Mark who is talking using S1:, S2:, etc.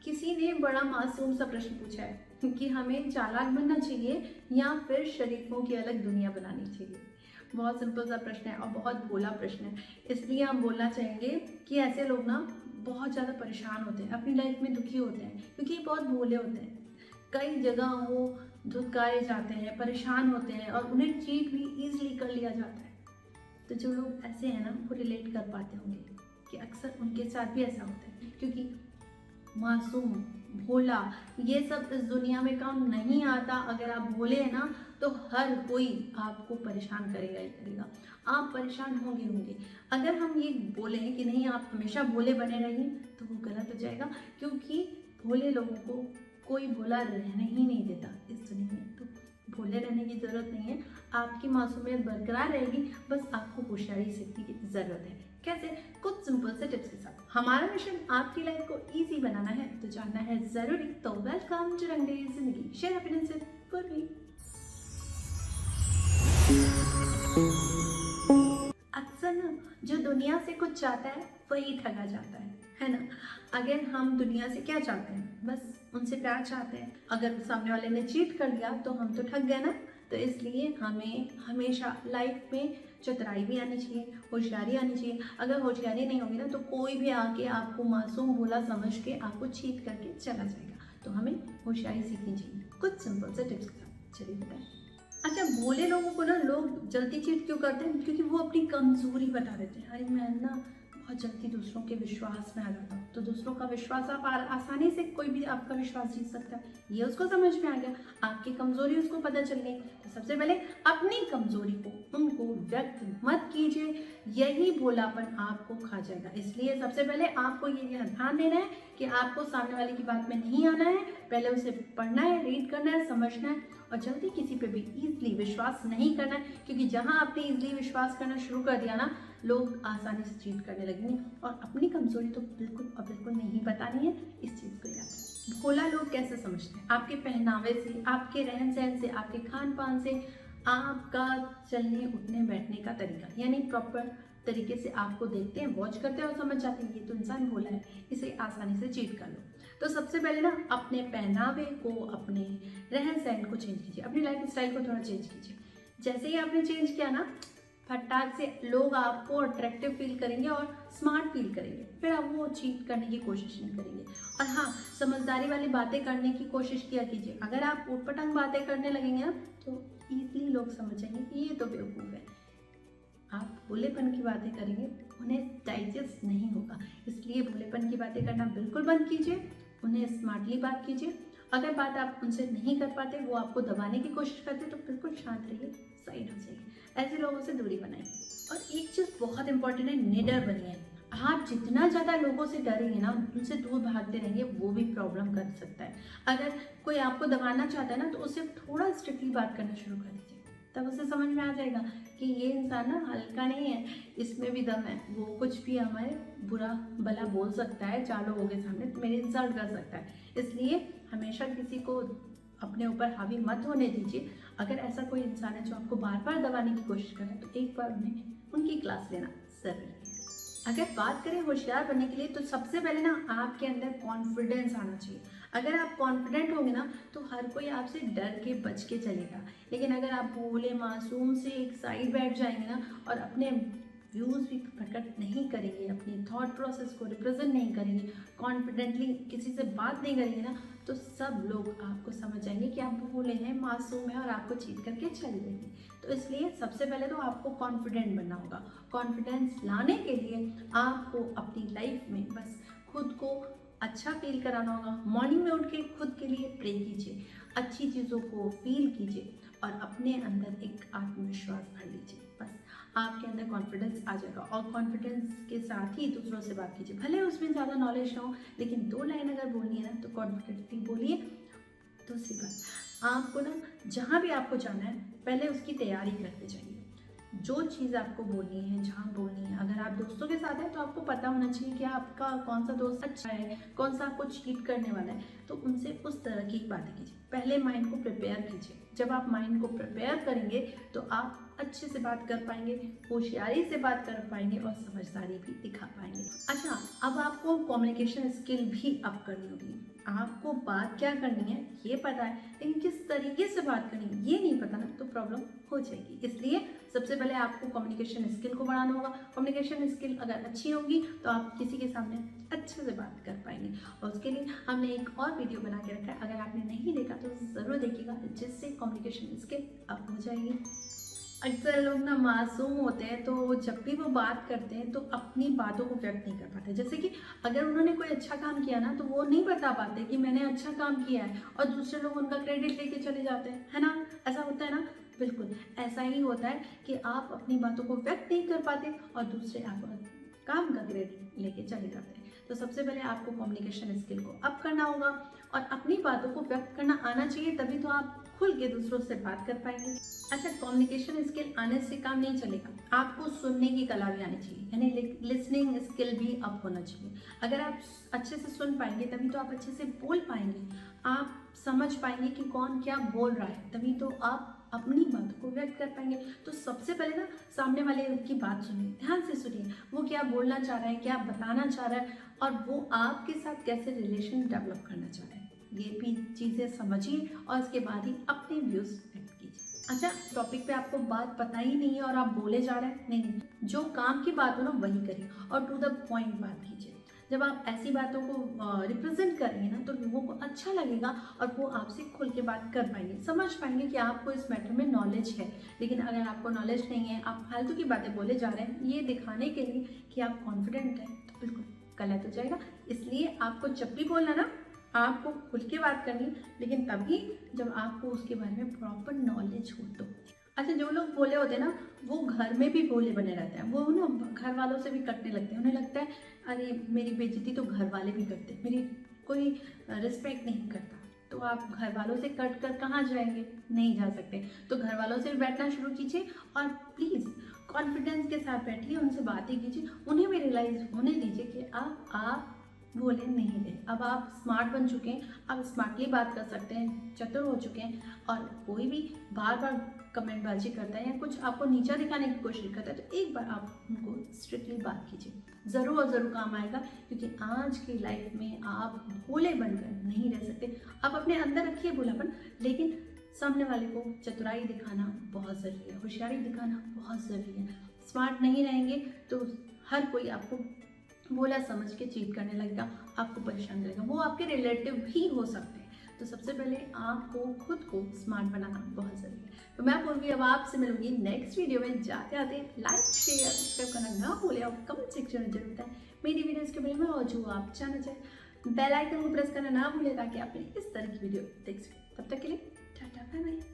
S1: किसी ने बड़ा मासूम सा प्रश्न पूछा है कि हमें चालाक बनना चाहिए या फिर शरीफों की अलग दुनिया बनानी चाहिए। बहुत सिंपल सा प्रश्न है और बहुत भोला प्रश्न है। इसलिए हम बोलना चाहेंगे कि ऐसे लोग ना बहुत ज़्यादा परेशान होते हैं, अपनी लाइफ में दुखी होते हैं, क्योंकि ये बहुत भोले होते हैं। कई जगह वो धुतकारे जाते हैं, परेशान होते हैं और उन्हें चीट भी ईजिली कर लिया जाता है। तो जो लोग ऐसे हैं ना, वो रिलेट कर पाते होंगे कि अक्सर उनके साथ भी ऐसा होता है, क्योंकि मासूम, भोला, ये सब इस दुनिया में काम नहीं आता। अगर आप भोले हैं ना, तो हर कोई आपको परेशान करेगा ही करेगा। आप परेशान होंगे। अगर हम ये बोलें कि नहीं आप हमेशा भोले बने रहिए, तो वो गलत हो जाएगा, क्योंकि भोले लोगों को कोई भोला रहने ही नहीं देता इस दुनिया में। तो भोले रहने की ज़रूरत नहीं है, आपकी मासूमियत बरकरार रहेगी, बस आपको होशियारी सीखने की ज़रूरत है। कैसे? कुछ सिंपल से टिप्स के साथ। हमारा मिशन आपकी लाइफ को इजी बनाना है, तो जानना है ज़रूरी। तो वेलकम टू रंग दे जिंदगी, शेयर हैप्पीनेस विद पूर्वी। अक्सर ना, जो दुनिया से कुछ चाहता है वही ठगा जाता है ना। अगर हम दुनिया से क्या चाहते हैं? बस उनसे प्यार चाहते हैं। अगर सामने वाले ने चीट कर दिया तो हम तो ठग गए ना। तो इसलिए हमें हमेशा लाइफ में चतुराई भी आनी चाहिए, होशियारी आनी चाहिए। अगर होशियारी नहीं होगी ना, तो कोई भी आके आपको मासूम भोला समझ के आपको चीट करके चला जाएगा। तो हमें होशियारी सीखनी चाहिए, कुछ सिंपल से टिप्स के साथ। चलिए बताएं। अच्छा, भोले लोगों को ना लोग जल्दी चीट क्यों करते हैं? क्योंकि वो अपनी कमजोरी बता देते हैं। अरे मैं ना बहुत जल्दी दूसरों के विश्वास में आ जाता हूँ। तो दूसरों का विश्वास आप आसानी से, कोई भी आपका विश्वास जीत सकता है, ये उसको समझ में आ गया। आपकी कमजोरी उसको पता चल गई। तो सबसे पहले अपनी कमजोरी को उनको व्यक्त मत कीजिए, यही भोलापन आपको खा जाएगा। इसलिए सबसे पहले आपको ये ध्यान देना है कि आपको सामने वाले की बात में नहीं आना है। पहले उसे पढ़ना है, रीड करना है, समझना है, और जल्दी किसी पे भी इजीली विश्वास नहीं करना है। क्योंकि जहां आपने इजीली विश्वास करना शुरू कर दिया ना, लोग आसानी से चीट करने लगेंगे। और अपनी कमजोरी तो बिल्कुल और बिल्कुल नहीं बतानी है, इस चीज़ को याद रखें। भोला लोग कैसे समझते हैं? आपके पहनावे से, आपके रहन सहन से, आपके खान पान से, आपका चलने उठने बैठने का तरीका, यानी प्रॉपर तरीके से आपको देखते हैं, वॉच करते हैं और समझ जाते हैं ये तो इंसान भोला है, इसे आसानी से चीट कर लो। तो सबसे पहले ना अपने पहनावे को, अपने रहन सहन को चेंज कीजिए, अपनी लाइफ स्टाइल को थोड़ा चेंज कीजिए। जैसे ही आपने चेंज किया ना, फटाक से लोग आपको अट्रैक्टिव फील करेंगे और स्मार्ट फील करेंगे। फिर आप वो चीट करने की कोशिश नहीं करेंगे। और हाँ, समझदारी वाली बातें करने की कोशिश किया कीजिए। अगर आप उटपटांग बातें करने लगेंगे ना, तो ईजिली लोग समझ जाएंगे कि ये तो बेवकूफ़ है। आप भोलेपन की बातें करेंगे, उन्हें डाइजेस्ट नहीं होगा। इसलिए भोलेपन की बातें करना बिल्कुल बंद कीजिए, उन्हें स्मार्टली बात कीजिए। अगर बात आप उनसे नहीं कर पाते, वो आपको दबाने की कोशिश करते, तो बिल्कुल शांत रहिए, साइड हो जाइए। ऐसे लोगों से दूरी बनाइए। और एक चीज़ बहुत इंपॉर्टेंट है, निडर बनिए। आप जितना ज़्यादा लोगों से डरेंगे ना, उनसे दूर भागते रहेंगे, वो भी प्रॉब्लम कर सकता है। अगर कोई आपको दबाना चाहता है ना, तो उससे थोड़ा स्ट्रिक्टली बात करना शुरू कर दीजिए। तब उसे समझ में आ जाएगा कि ये इंसान ना हल्का नहीं है, इसमें भी दम है। वो कुछ भी हमारे बुरा भला बोल सकता है 4 लोगों के सामने, तो मेरी इंसल्ट कर सकता है। इसलिए हमेशा किसी को अपने ऊपर हावी मत होने दीजिए। अगर ऐसा कोई इंसान है जो आपको बार बार दबाने की कोशिश कर रहा है, तो एक बार उनकी क्लास लेना ज़रूरी है। अगर बात करें होशियार बनने के लिए, तो सबसे पहले ना आपके अंदर कॉन्फिडेंस आना चाहिए। अगर आप कॉन्फिडेंट होंगे ना, तो हर कोई आपसे डर के बच के चलेगा। लेकिन अगर आप भोले मासूम से एक साइड बैठ जाएंगे ना, और अपने व्यूज़ भी प्रकट नहीं करेंगे, अपनी थॉट प्रोसेस को रिप्रेजेंट नहीं करेंगे, कॉन्फिडेंटली किसी से बात नहीं करेंगे ना, तो सब लोग आपको समझ जाएंगे कि आप भोले हैं, मासूम हैं, और आपको चीट करके चल देंगे। तो इसलिए सबसे पहले तो आपको कॉन्फिडेंट बनना होगा। कॉन्फिडेंस लाने के लिए आपको अपनी लाइफ में बस खुद को अच्छा फील कराना होगा। मॉर्निंग में उठ के खुद के लिए प्रे कीजिए, अच्छी चीज़ों को फील कीजिए, और अपने अंदर एक आत्मविश्वास भर लीजिए। बस आपके अंदर कॉन्फिडेंस आ जाएगा। और कॉन्फिडेंस के साथ ही दूसरों से बात कीजिए, भले उसमें ज़्यादा नॉलेज ना हो, लेकिन 2 लाइन अगर बोलनी है ना, तो कॉन्फिडेंटली बोलिए। दूसरी बात, आपको ना जहाँ भी आपको जाना है, पहले उसकी तैयारी करते जाइए। जो चीज़ आपको बोलनी है, जहाँ बोलनी है, अगर आप दोस्तों के साथ हैं, तो आपको पता होना चाहिए कि आपका कौन सा दोस्त अच्छा है, कौन सा आपको चीट करने वाला है। तो उनसे उस तरह की बातें कीजिए। पहले माइंड को प्रिपेयर कीजिए। जब आप माइंड को प्रिपेयर करेंगे, तो आप अच्छे से बात कर पाएंगे, होशियारी से बात कर पाएंगे और समझदारी भी दिखा पाएंगे। अच्छा, अब आपको कम्युनिकेशन स्किल भी अप करनी होगी। आपको बात क्या करनी है ये पता है, लेकिन किस तरीके से बात करनी है ये नहीं पता ना, तो प्रॉब्लम हो जाएगी। इसलिए सबसे पहले आपको कम्युनिकेशन स्किल को बढ़ाना होगा। कम्युनिकेशन स्किल अगर अच्छी होगी तो आप किसी के सामने अच्छे से बात कर पाएंगे। और उसके लिए हमने एक और वीडियो बना के रखा है, अगर आपने नहीं देखा तो ज़रूर देखिएगा, जिससे कम्युनिकेशन स्किल अप हो जाएगी। अक्सर लोग ना मासूम होते हैं, तो जब भी वो बात करते हैं तो अपनी बातों को व्यक्त नहीं कर पाते। जैसे कि अगर उन्होंने कोई अच्छा काम किया ना, तो वो नहीं बता पाते कि मैंने अच्छा काम किया है, और दूसरे लोग उनका क्रेडिट लेके चले जाते हैं, है ना? ऐसा होता है ना? बिल्कुल ऐसा ही होता है कि आप अपनी बातों को व्यक्त नहीं कर पाते और दूसरे आप काम का क्रेडिट लेके चले जाते हैं। तो सबसे पहले आपको कम्युनिकेशन स्किल को अप करना होगा और अपनी बातों को व्यक्त करना आना चाहिए, तभी तो आप खुल के दूसरों से बात कर पाएंगे। अच्छा, कम्युनिकेशन स्किल आने से काम नहीं चलेगा, आपको सुनने की कला भी आनी चाहिए, यानी लिसनिंग स्किल भी अप होना चाहिए। अगर आप अच्छे से सुन पाएंगे तभी तो आप अच्छे से बोल पाएंगे, आप समझ पाएंगे कि कौन क्या बोल रहा है, तभी तो आप अपनी बातों को व्यक्त कर पाएंगे। तो सबसे पहले ना सामने वाले की बात सुनिए, ध्यान से सुनिए, वो क्या बोलना चाह रहा है, क्या बताना चाह रहा है, और वो आपके साथ कैसे रिलेशन डेवलप करना चाह रहा है, ये भी चीज़ें समझिए और इसके बाद ही अपने व्यूज़ व्यक्त कीजिए। अच्छा, टॉपिक पे आपको बात पता ही नहीं है और आप बोले जा रहे हैं, नहीं, जो काम की बात हो ना वही करिए और टू द पॉइंट बात कीजिए। जब आप ऐसी बातों को रिप्रेजेंट करेंगे ना, तो लोगों को अच्छा लगेगा और वो आपसे खुल के बात कर पाएंगे, समझ पाएंगे कि आपको इस मैटर में नॉलेज है। लेकिन अगर आपको नॉलेज नहीं है, आप फालतू की बातें बोले जा रहे हैं ये दिखाने के लिए कि आप कॉन्फिडेंट हैं, तो बिल्कुल गलत हो जाएगा। इसलिए आपको जब भी बोलना ना, आपको खुल के बात करनी, लेकिन तभी जब आपको उसके बारे में प्रॉपर नॉलेज हो तो। अच्छा, जो लोग भोले होते हैं ना, वो घर में भी भोले बने रहते हैं, वो ना घर वालों से भी कटने लगते हैं। उन्हें लगता है अरे मेरी बेइज्जती तो घर वाले भी करते हैं, मेरी कोई रिस्पेक्ट नहीं करता। तो आप घर वालों से कट कर कहाँ जाएंगे? नहीं जा सकते। तो घर वालों से बैठना शुरू कीजिए और प्लीज़ कॉन्फिडेंस के साथ बैठिए, उनसे बातें कीजिए, उन्हें भी रियलाइज होने दीजिए कि आप भोले नहीं रहे। अब आप स्मार्ट बन चुके हैं, आप स्मार्टली बात कर सकते हैं, चतुर हो चुके हैं। और कोई भी बार बार कमेंटबाजी करता है या कुछ आपको नीचा दिखाने की कोशिश करता है, तो एक बार आप उनको स्ट्रिक्टली बात कीजिए, ज़रूर और ज़रूर काम आएगा। क्योंकि आज की लाइफ में आप भोले बनकर नहीं रह सकते। आप अपने अंदर रखिए भोलापन, लेकिन सामने वाले को चतुराई दिखाना बहुत ज़रूरी है, होशियारी दिखाना बहुत ज़रूरी है। स्मार्ट नहीं रहेंगे तो हर कोई आपको भोला समझ के चीट करने लगेगा, आपको परेशान करेगा, वो आपके रिलेटिव भी हो सकते हैं। तो सबसे पहले आपको खुद को स्मार्ट बनाना बहुत ज़रूरी है। तो मैं पूर्वी अब आपसे मिलूंगी नेक्स्ट वीडियो में। जाते आते लाइक शेयर सब्सक्राइब करना ना भूलें और कमेंट सेक्शन में जरूर बताएं मेरी वीडियोज़ के बारे में, और जो आप जानना चाहें बेल आइकन को प्रेस करना ना भूलें ताकि आप इस तरह की वीडियो देख सकें। तब तक के लिए टाटा बाय बाय।